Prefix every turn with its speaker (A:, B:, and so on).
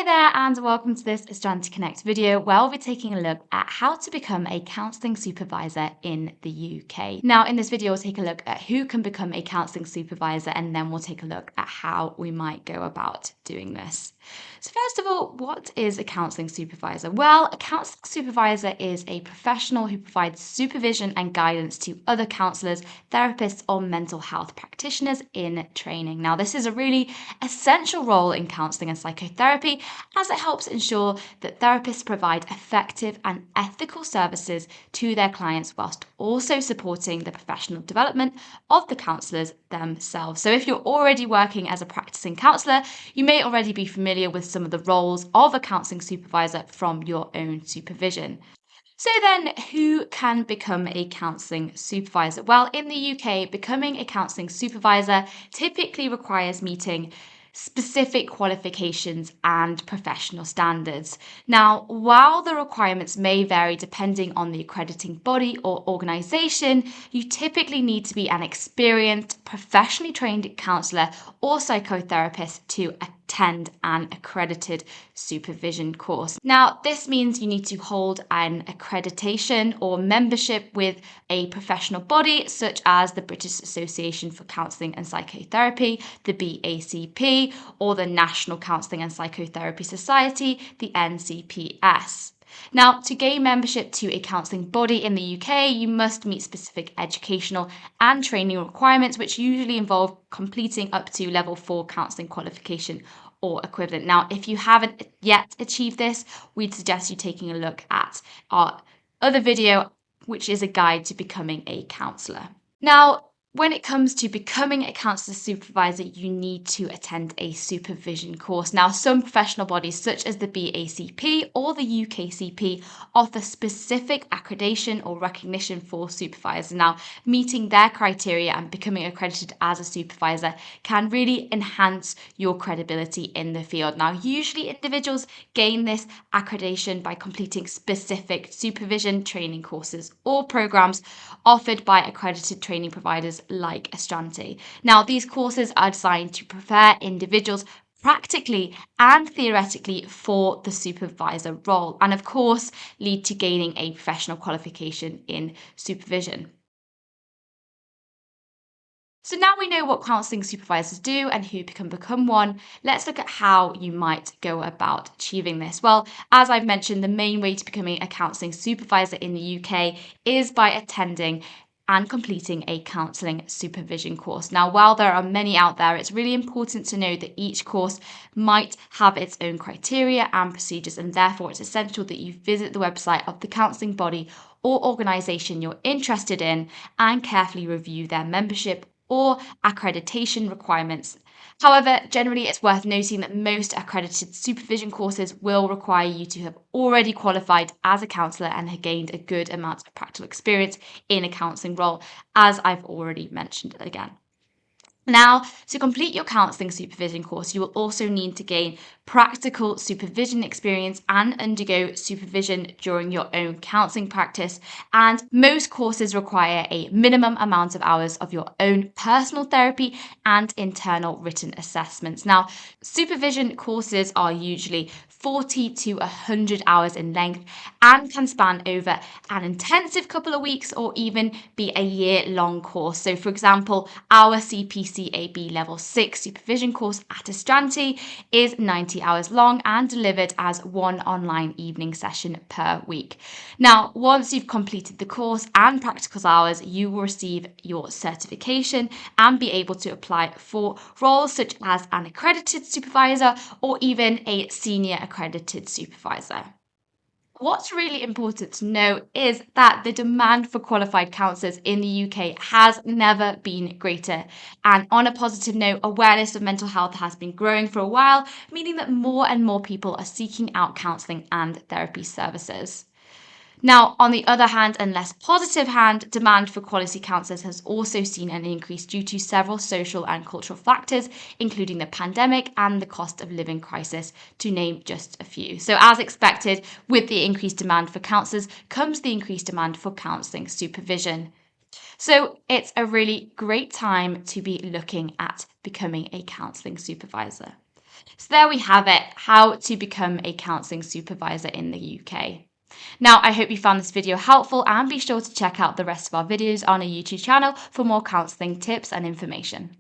A: there and welcome to this Strand to Connect video where we'll be taking a look at how to become a counselling supervisor in the UK. Now in this video we'll take a look at who can become a counselling supervisor and then we'll take a look at how we might go about doing this. So first of all, what is a counselling supervisor? Well, a counselling supervisor is a professional who provides supervision and guidance to other counsellors, therapists or mental health practitioners in training. Now this is a really essential role in counselling and psychotherapy as it helps ensure that therapists provide effective and ethical services to their clients whilst also supporting the professional development of the counsellors themselves. So if you're already working as a practicing counsellor, you may already be familiar with some of the roles of a counselling supervisor from your own supervision. So then, who can become a counselling supervisor? Well, in the UK, becoming a counselling supervisor typically requires meeting specific qualifications and professional standards. Now, while the requirements may vary depending on the accrediting body or organisation, you typically need to be an experienced, professionally trained counsellor or psychotherapist to attend an accredited supervision course. Now, this means you need to hold an accreditation or membership with a professional body such as the British Association for Counselling and Psychotherapy, the BACP, or the National Counselling and Psychotherapy Society, the NCPS. Now, to gain membership to a counselling body in the UK, you must meet specific educational and training requirements, which usually involve completing up to level 4 counselling qualification or equivalent. Now, if you haven't yet achieved this, we'd suggest you taking a look at our other video, which is a guide to becoming a counsellor. Now, when it comes to becoming a counselor supervisor, you need to attend a supervision course. Now, some professional bodies such as the BACP or the UKCP offer specific accreditation or recognition for supervisors. Now, meeting their criteria and becoming accredited as a supervisor can really enhance your credibility in the field. Now, usually individuals gain this accreditation by completing specific supervision training courses or programs offered by accredited training providers like Astranti. Now, these courses are designed to prepare individuals practically and theoretically for the supervisor role, and of course, lead to gaining a professional qualification in supervision. So now we know what counselling supervisors do and who can become one, let's look at how you might go about achieving this. Well, as I've mentioned, the main way to becoming a counselling supervisor in the UK is by attending and completing a counselling supervision course. Now, while there are many out there, it's really important to know that each course might have its own criteria and procedures, and therefore it's essential that you visit the website of the counselling body or organisation you're interested in and carefully review their membership or accreditation requirements. However, generally it's worth noting that most accredited supervision courses will require you to have already qualified as a counsellor and have gained a good amount of practical experience in a counselling role, as I've already mentioned again. Now, to complete your counselling supervision course, you will also need to gain practical supervision experience and undergo supervision during your own counselling practice. And most courses require a minimum amount of hours of your own personal therapy and internal written assessments. Now, supervision courses are usually 40 to 100 hours in length and can span over an intensive couple of weeks or even be a year-long course. So, for example, our CPCAB Level 6 supervision course at Astranti is 90 hours long and delivered as one online evening session per week. Now, once you've completed the course and practical hours, you will receive your certification and be able to apply for roles such as an accredited supervisor or even a senior accredited supervisor. What's really important to know is that the demand for qualified counsellors in the UK has never been greater. And on a positive note, awareness of mental health has been growing for a while, meaning that more and more people are seeking out counselling and therapy services. Now, on the other hand, and less positive hand, demand for quality counsellors has also seen an increase due to several social and cultural factors, including the pandemic and the cost of living crisis, to name just a few. So as expected, with the increased demand for counsellors comes the increased demand for counselling supervision. So it's a really great time to be looking at becoming a counselling supervisor. So there we have it, how to become a counselling supervisor in the UK. Now, I hope you found this video helpful, and be sure to check out the rest of our videos on our YouTube channel for more counselling tips and information.